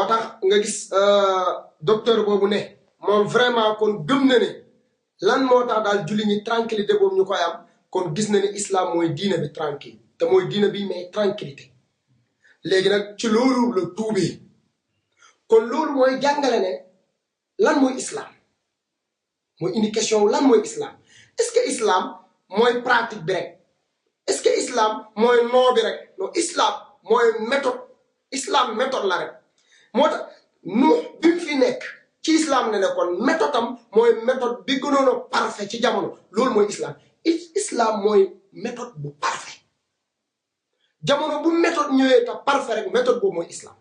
moo tax nga gis docteur boobu ne moom vraiment kon gëm na ne lan moo tax daal julli ñi tranquillité boobu ñu koy am kon gis na ne islam mooy diina bi tranquille te mooy diina bi mais tranquillité léegi nag ci loolu la tuubee kon loolu mooy jàngale ne lan mooy islam mooy indi question lan mooy islam est-ce que islam mooy pratique bi rek est-ce que islam mooy noo bi rek non islam mooy méthode islam méthode la rek moo tax nu bi mu fi nekk ci islam ne kon méthode am mooy méthode bi gënoon a parfait ci jamono loolu mooy islam islam mooy méthode bu parfait jamono bu méthode ñëwee ta parfait rek méthode boobu mooy islam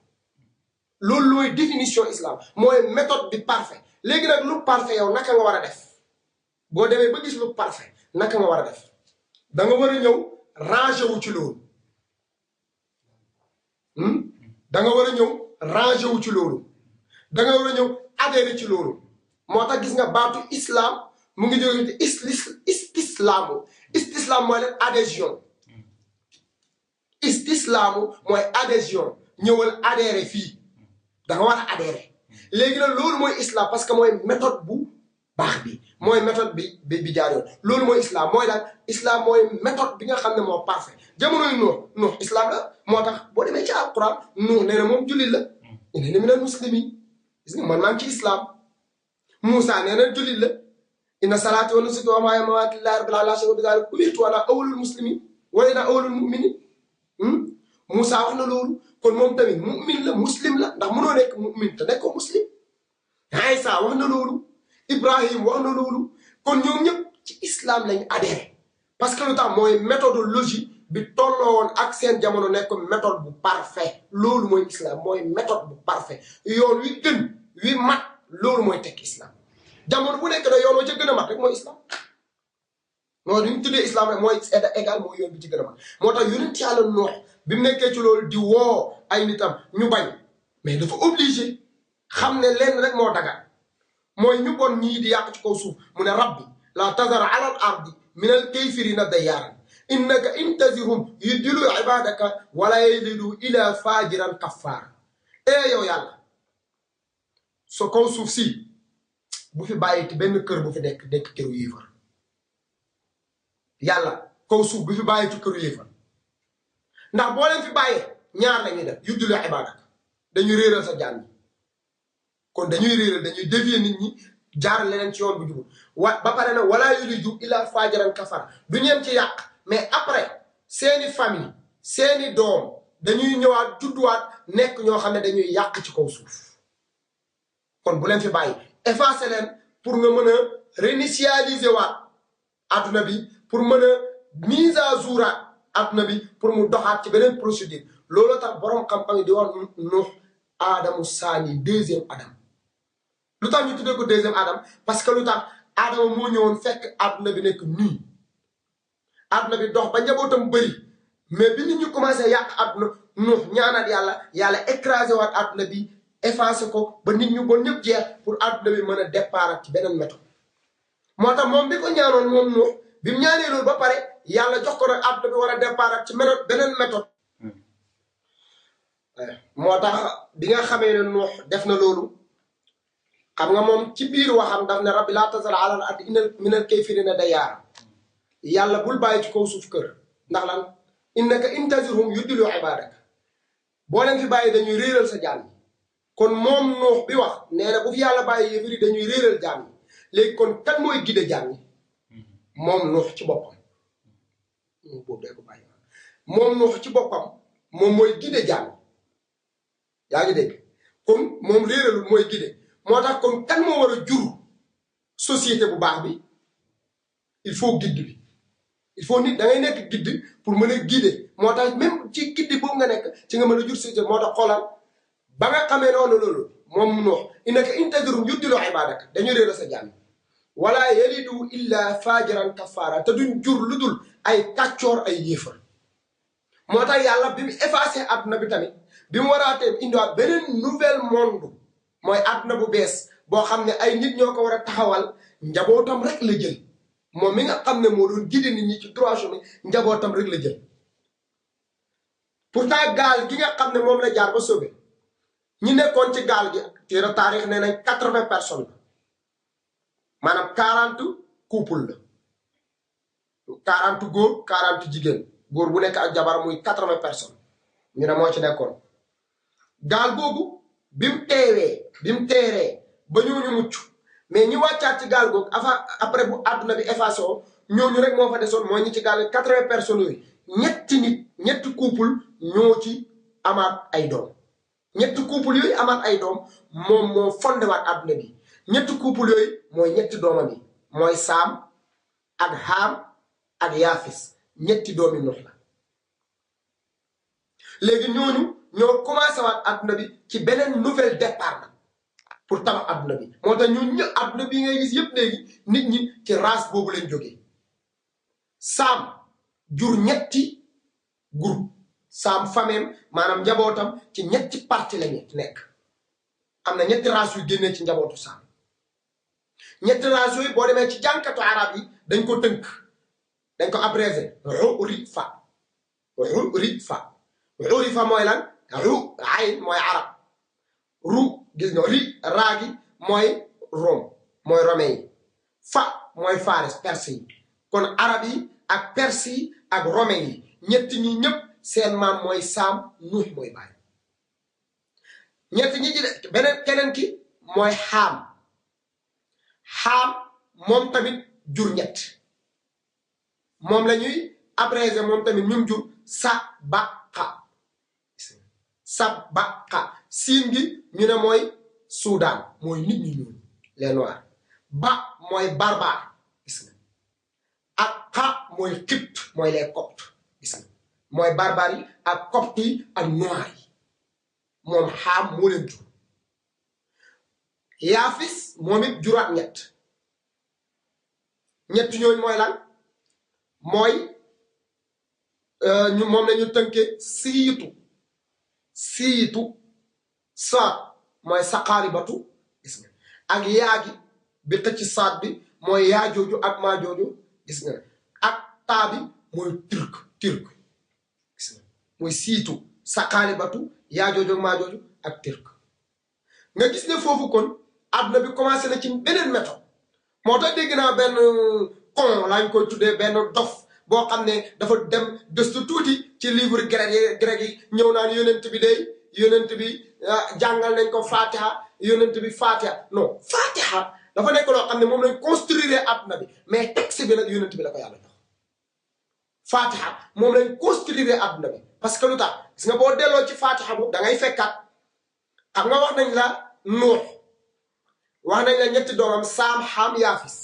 loolu looy définition islam mooy méthode bi parfait léegi nag lu parfait yow naka nga war a def boo demee ba gis lu parfait naka nga war a def da nga war a ñëw rangé wu ci loolu da nga war a ñëw rangé wu ci loolu da nga war a ñëw adhéré ci loolu moo tax gis nga baatu islam mu ngi jóge ci istislaamu mooy leen adhésion istislaamu mooy adhésion ñëwal adhéré fii da nga war a adhéré léegi nag loolu mooy islam parce que mooy méthode bu baax bi mooy méthode bi jaar yoon loolu mooy islam mooy daal islam mooy méthode bi nga xam ne moo parfait jamono yu Nuux islam la moo tax boo demee ci alquran Nuux nee na moom jullit la inna minal muslimin gis nga man maa ngi ci islam Moussa nee na jullit la inna salaati wa nusuki wa mahyaaya wa mamaati lillahi rabbil aalamiin laa sharika lahu wa bizaalika umirtu wa ana awwalul muslimin wa ana awwalul mu'minin Moussa wax na loolu kon moom tamit mu'min la muslim la ndax mënoo nekk mu'min te nekkoo muslim Aïssa wax na loolu Ibrahim wax na loolu kon ñoom ñëpp ci islam lañ adhéré parce que lu tax mooy méthodologie bi tolloo woon ak seen jamono nekk méthode bu parfait loolu mooy islam mooy méthode bu parfait yoon wi gën wi mat loolu mooy tekk islam jamono bu nekk da yoon wa ca gën a mat rek mooy islam moo duñ tuddee islam rek mooy égal mooy yoon bi ci gën a mat moo tax yonent Yàlla Nuux bi mu nekkee ci loolu di woo ay nitam ñu bañ mais dafa obligé xam ne lenn rek moo dagal mooy ñu bon ñii di yàq ci kaw suuf mu ne rabbi la tazar ala al ardi min al kayfirina dayyaaran innaka intazirhum yudillu ibadaka wala yalidu ila fajiran kaffaar yow yàlla so kaw suuf si bu fi bàyyi ti benn kër bu fi nekk këru yéefar yàlla kaw suuf bu fi bàyyi ci këru yéefar ndax boo leen fi bàyyee ñaar la ñuy def yudillu ibadaka dañuy réeral sa jaan kon dañuy réeral dañuy dévier nit ñi jaar leneen ci yoon bu jubul ba pare na wala yuliju ila fajiran kaffaar du ñeem ci yàq mais après seeni famille seeni doom dañuy ñëwaat judduwaat nekk ñoo xam ne dañuy yàq ci kaw suuf kon bu leen fi bàyyi effacer leen pour nga mën a réinitialiser waat adduna bi pour mën a mise à jour adduna bi pour mu doxaat ci beneen procédure loolu tax borom xam-xam yi di wax Nuux Adamu Saani deuxième Adam lu tax ñu tuddee ko deuxième Adam parce que lu tax Adama moo ñëwoon fekk adduna bi nekk nii adduna bi dox ba njabootam bëri mais bi nit ñu commencé yàq adduna Nuux ñaanaat yàlla écrasé waat adduna bi effacé ko ba nit ñu bon ñëpp jeex pour adduna bi mën a départ ci beneen méthode moo tax moom bi ko ñaanoon moom Nuux bi mu ñaanee loolu ba pare yàlla jox ko nag adduna bi war a départ ci beneen méthode moo tax bi nga xamee ne Nuux def na loolu xam nga moom ci biir waxam daf ne rabbi laa tazar alal ardi minal kaafiriina dayyaaran yàlla bul bàyyi ci kaw suuf kër ndax lan innaka intazirhum yudillu ibadaka boo leen fi bàyyi dañuy réeral sa jaam yi kon moom Nuux bi wax nee na bu fi yàlla bàyyi yëfiri dañuy réeral jaam yi léegi kon kan mooy gide jaam yi moom Nuux ci boppam boobu day ko bàyyi moom Nuux ci boppam moom mooy gide jaam yi yaa ngi dégg kon moom réeralul mooy gide moo tax kon kan moo war a jur société bu baax bi il faut guide bi il faut nit da ngay nekk guide pour mën a guider moo tax même ci guide boobu nga nekk ci nga mën a jur société moo tax xoolal ba nga xamee noonu loolu moom mu noox innaka intazirhum yudillu ibadaka dañu réer sa jàmm wala yalidu illa fajiran kafara te duñ jur lu dul ay kàccoor ay yéefar moo tax yàlla bi mu effacé adduna bi tamit bi mu waraatee indiwaat beneen nouvel monde mooy adduna bu bees boo xam ne ay nit ñoo ko war a taxawal njabootam rek la jël moom mi nga xam ne moo doon guider nit ñi ci droit chemin njabootam rek la jël pourtant gaal gi nga xam ne moom la jaar ba sauvé ñi nekkoon ci gaal gi téere taarix nee nañ 80 personnes la maanaam 40 couple la 40 góor 40 jigéen góor bu nekk ak jabar muy 80 personnes ñu ne moo ci nekkoon gaal googu bi mu teeree ba ñooñu mucc mais ñi wàccaat ci gaal googu après bu àdduna bi effacé woo ñooñu rek moo fa desoon mooy ñi ci gaal 80 personnes yooyu ñetti couple ñoo ci amaat ay doom ñetti couple yooyu amaat ay doom moom moo fondé waat àdduna bi ñetti couple yooyu mooy ñetti doomam yi mooy Saam ak Haam ak Yaafis ñetti doomi Nuux la léegi ñooñu ñoo commencé waat àdduna bi ci beneen nouvelle départ la pour tabax àdduna bi moo tax ñun ñëpp àdduna bi ngay gis yëpp léegi nit ñi ci race boobu lañ jógee Saam jur ñetti groupe Saam fameem maanaam njabootam ci ñetti parti la nekk am na ñetti race yu génnee ci njabootu Saam ñetti race yooyu boo demee ci jànkatu arab yi dañ ko tënk dañ ko abrégé Urifa mooy lan ayn mooy arab gis nga raa gi mooy Rome mooy romain yi mooy faris perse yi kon arab yi ak perse yi ak romain yi ñetti ñi ñëpp seen maam mooy Saam Nuux mooy baay ñetti ñi ci keneen ki mooy Haam moom tamit jur ñett moom la ñuy abrégé moom tamit ñum jur Sabaqa siin gi ñu ne mooy Soudan mooy nit ñi ñuul les noirs mooy barbare gis nga ak mooy Égypte mooy les coptes gis nga mooy barbare yi ak copte yi ak noir yi moom Haam moo leen jur Yaafis moom it juraat ñett ñooñu mooy lan mooy moom la ñu tënkee siitu saat mooy saqaaribatu gis nga ak yaagi bi xëcc saat bi mooy yaa jooju ak maa jooju gis nga ak taa bi mooy turc gis nga mooy siitu saqaaribatu yaa jooju ak maa jooju ak turc nga gis ne foofu kon àdduna bi commencé na ci beneen méthode moo tax dégg naa benn con laañ koy tuddee benn dof boo xam ne dafa dem gëstu tuuti ci livre grec yi ñëw naan yonent bi jàngal nañ ko Fatiha yonent bi Fatiha non Fatiha dafa nekk loo xam ne moom lañ construire àdduna bi mais texte bi nag yonent bi la ko yàlla jox Fatiha moom lañ construire àdduna bi parce que lu tax gis nga boo delloo ci Fatiha boobu da ngay fekkaat xam nga wax nañ la Nuux wax nañ la ñetti doomam Saam Haam Yaafis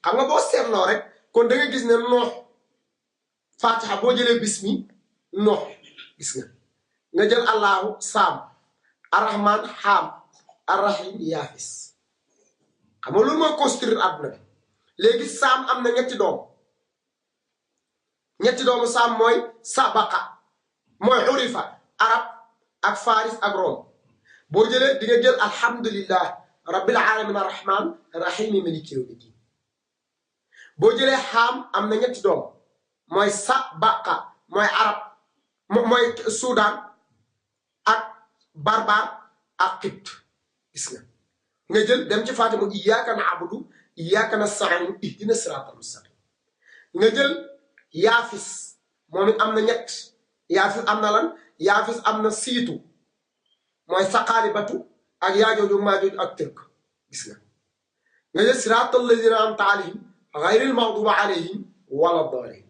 xam nga boo seetloo rek kon da nga gis ne Nuux Fatiha boo jëlee bismi Nuux gis nga jël Allahu Saam Arrahman Haam Arrahim Yaafis xam nga loolu mooy construire àdduna bi léegi Saam am na ñetti doomu Saam mooy Sabaqa mooy Urifa arab ak faris ak Rome boo jëlee di nga jël alhamdulillah rabbil alamin arrahman rahimi maliki yawmiddin boo jëlee Haam am na ñetti doom mooy Sabaqa mooy arab mooy Soudan ak barbare ak Égypte gis nga jël dem ci Faatiha mu iyyaka na'budu iyyaka nasta'in ihdina siratal mustaqim nga jël Yaafis moom it am na ñett Yaafis am na lan Yaafis am na siitu mooy saqaalibatu ak yaajooju maajooju ak turk gis nga jël siratal lazina an'amta alayhim ghayril maghdubi alayhim wala daalin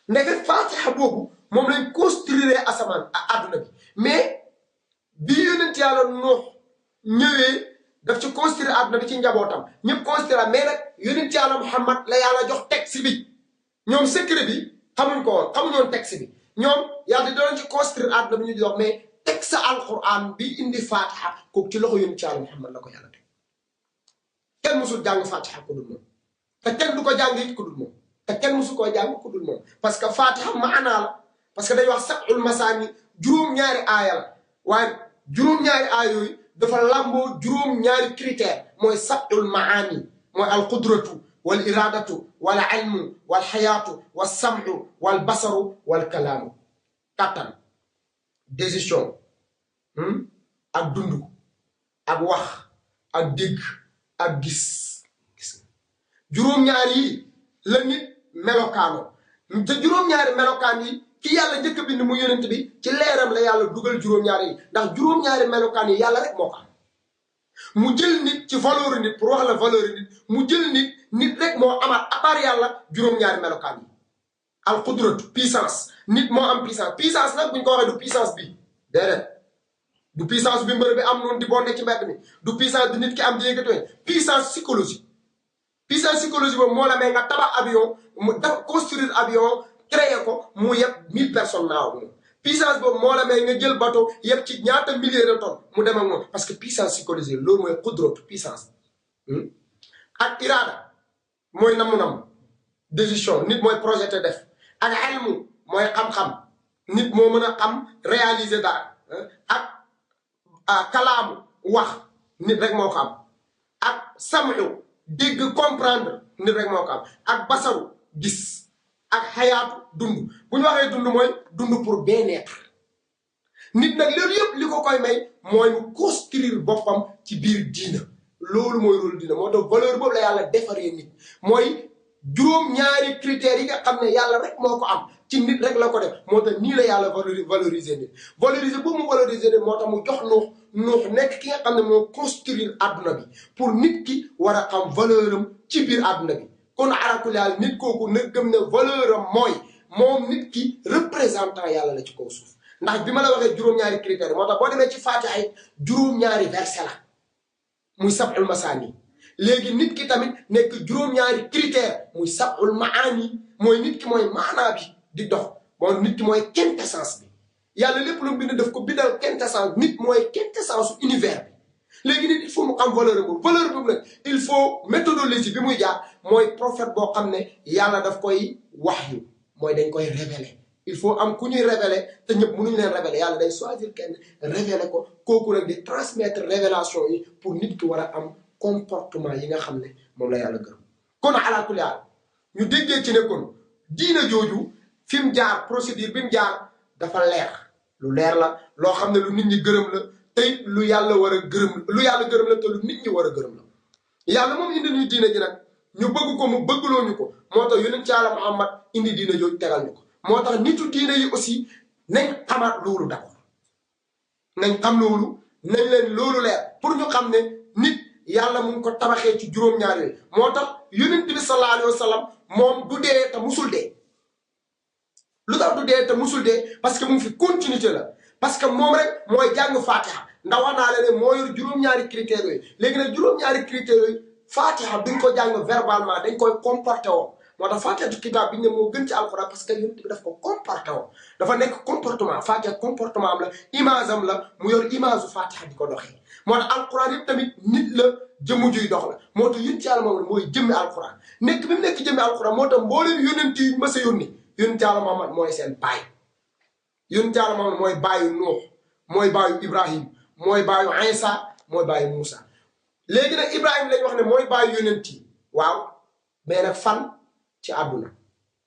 ndeke Fatiha boobu moom lañ construire asamaan àdduna bi mais bi yonent yàlla Nuux ñëwee daf ci construire àdduna bi ci njabootam ñëpp construire mais nag yonent yàlla Muhammad la yàlla jox texte bi ñoom secret bi xamuñ ko woon xamuñoon texte bi ñoom yàlla di doon ci construire àdduna bi ñu jox mais texte alquran bi indi Fatiha kooku ci loxo yonent yàlla Muhammad la ko yàlla teg kenn musul jàng Fatiha ku dul moom te kenn du ko jàng it ku dul moom te kenn musu koo jàng ku dul moom parce que Fatiha maanaa la parce que dañuy wax sab'ul masaani juróom-ñaari aaya la waaye juróom-ñaari aaya yooyu dafa lamboo juróom-ñaari critère mooy sab'ul maani mooy al qudratu wal iradatu wal ilmu wal xayaatu wal sam'u wal basaru wal kalaamu kattan décision ak dund ak wax ak dégg ak gis juróom-ñaar yi la nit melokaano te juróom-ñaari melokaan yi ki yàlla njëkk bind mu yonent bi ci leeram la yàlla dugal juróom-ñaari yi ndax juróom-ñaari melokaan yi yàlla rek moo ko am mu jël nit ci valeur nit pour wax la valeur nit mu jël nit rek moo amaat à part yàlla juróom-ñaari melokaan yi al qudratu puissance nit moo am puissance nag buñ ko waxee du puissance bi déedéet du puissance bi mbër bi am noonu di bonde ci mbedd mi du puissance bi nit ki am di yëkkatoo puissance psychologique boobu moo la may nga tabax avion mu def construire avion créer ko mu yeb 1000 personnes naaw moom puissance boobu moo la may nga jël bateau yeb ci ñaata milliers de tonnes mu dem ak moom parce que puissance psychologique loolu mooy qudratu puissance ak iraada mooy namu décision nit mooy projeté def ak ilmu mooy xam-xam nit moo mën a xam réaliser dara ak kalaamu wax nit rek moo ko am ak sam'u dégg comprendre nit rek moo ko am ak basaru gis ak xayaatu dund bu ñu waxee dund mooy dund pour bien-être nit nag loolu yëpp li ko koy may mooy mu construire boppam ci biir diina loolu mooy rôle diina moo tax valeur boobu la yàlla defaree nit mooy juróom-ñaari critères yi nga xam ne yàlla rek moo ko am ci nit rek la ko def moo tax nii la yàlla valoriser nit valoriser bu mu valoriser nit moo tax mu jox nuux nekk ki nga xam ne moo construire adduna bi pour nit ki war a xam valeur am ci biir adduna bi kon alakul yàlla nit kooku na gëm ne valeur am mooy moom nit ki représentant yàlla la ci kaw suuf ndax bi ma la waxee juróom-ñaari critères moo tax boo demee ci Fatiha ay juróom-ñaari verset la muy sab'ul masaani léegi nit ki tamit nekk juróom-ñaari critère muy sab'ul maani mooy nit ki mooy maanaa bi di dox mooy nit ki mooy quintessence bi yàlla lépp lu mu bind daf ko bindal quintessence nit mooy quintessence univers bi léegi nit il faut mu xam valeur boobu nag il faut méthodologie bi muy jaar mooy prophète boo xam ne yàlla daf koy wahyu mooy dañ koy révéler il faut am ku ñuy révéler te ñëpp mënuñu leen révéler yàlla day choisir kenn révéler ko kooku nag di transmettre révélation yi pour nit ki war a am comportement yi nga xam ne moom la yàlla gërëm kon ala kulli haal ñu déggee ci ne kon diina jooju fi mu jaar procédure bi mu jaar dafa leer lu leer la loo xam ne lu nit ñi gërëm la tey lu yàlla war a gërëm lu yàlla gërëm la te lu nit ñi war a gërëm la yàlla moom indi ñu diina ji nag ñu bëgg ko mu bëggloo ñu ko moo tax yonent yàlla Muhammad indi diina jooju tegal ñu ko moo tax nitu diina yi aussi nañ xamaat loolu d'abord nañ xam loolu nañ leen loolu leer pour ñu xam ne nit yàlla mu ngi ko tabaxee ci juróom-ñaar yooyu moo tax yonent bi sallallahu alayhi wa sallam moom du dee te musul dee lu tax du dee te musul dee parce que mu ngi fi continuité la parce que moom rek mooy jàng Fatiha ndax wax naa la ne moo yor juróom-ñaari critères yooyu léegi nag juróom-ñaari critères yooyu Fatiha duñ ko jàng verbalement dañ koy comporté woo moo tax Fatiha kitaab bi ñu ne moo gën ci alxuraan parce que yonent bi daf ko comporté woo dafa nekk comportement Fatiha comportement am la image am la mu yor image u Fatiha di ko doxee moo tax alxuraan yëpp tamit nit la jëmu juy dox la moo tax yonent yàlla moom mooy jëmmi alxuraan nekk bi mu nekk jëmmi alxuraan moo tax mbooleem yonent yi mës a yónni yonent yàlla Muhammad mooy seen baay yonent yàlla Muhammad mooy baayu Nuux mooy baayu Ibrahim mooy baayu Isa mooy baayu Moussa léegi nag Ibrahim lañ wax ne mooy baayu yonent yi waaw mais nag fan ci àdduna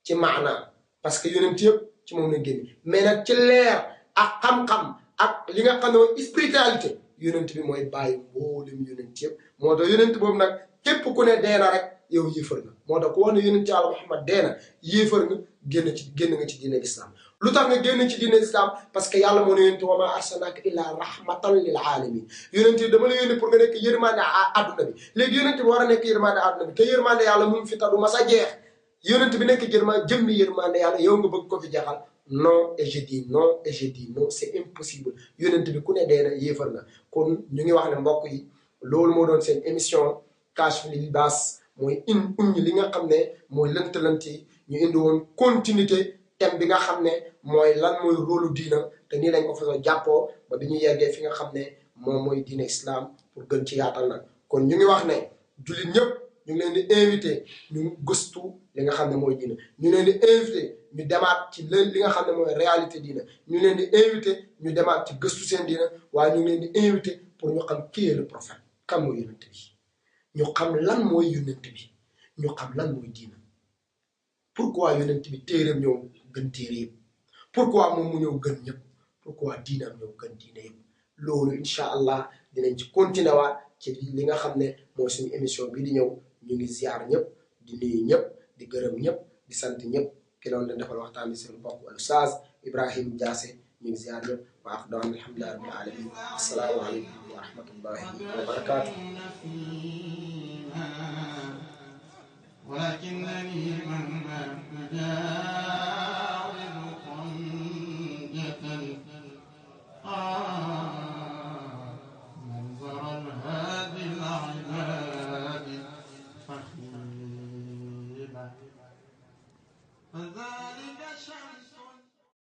ci maanaa parce que yonent yëpp ci moom lañ génne mais nag ci leer ak xam-xam ak li nga xam ne mooy spiritualité yonent bi mooy bàyyi mboolem yonent yëpp moo tax yonent boobu nag képp ku ne deena rek yow yéefar nga moo tax ku wax ne yonent yàlla Muhammad deena yéefar nga génn nga ci diine islam lu tax nga génn ci diine islam parce que yàlla moo ne yonent wa maa arsalnaaka illaa rahmatan lil alamin yonent yi dama la yónni pour nga nekk yërmande àdduna bi léegi yonent bi war a nekk yërmande àdduna bi te yërmande yàlla mu ngi fi tadu masa jeex yonent bi nekk jëmmi yërmande yàlla yow nga bëgg ko fi jeexal non et je dis non et je dis non c'est impossible yonent bi ku ne deena yéefar nga kon ñu ngi wax ne mbokk yi loolu moo doon seen émission Kashful Libaas mooy uññi li nga xam ne mooy lënt-lënt yi ñu indi woon continuité thème bi nga xam ne mooy lan mooy rôlu diina te nii lañ ko façon jàppoo ba bi ñu yeggee fi nga xam ne moom mooy diina islam pour gën ci yaatal nag kon ñu ngi wax ne jullit ñëpp ñu ngi leen di invité ñu gëstu li nga xam ne mooy diina ñu leen di invité ñu demaat ci li nga xam ne mooy réalité diina ñu leen di invité ñu demaat ci gëstu seen diina waaye ñu ngi leen di invité pour ñu xam qui est le prophète kan mooy yonent bi ñu xam lan mooy yonent bi ñu xam lan mooy diina pourquoi yonent bi téereem ñëw gën téere yëpp pourquoi moom mu ñëw gën ñëpp pourquoi diinaam ñëw gën diine yëpp loolu incha allah dinañ ci continuer waat ci li nga xam ne mooy suñu émission bi di ñëw ñu ngi ziar ñëpp di nuyu ñëpp di gërëm ñëpp di sant ñëpp ki doon leen defal waxtaan bi seen mbokk Oustaz Ibrahim Diassé ñu ngi ziar ñëpp waax doon alhamdulilah rabbil alamin assalaamu aleykum wa rahmatullahi wa barakatuh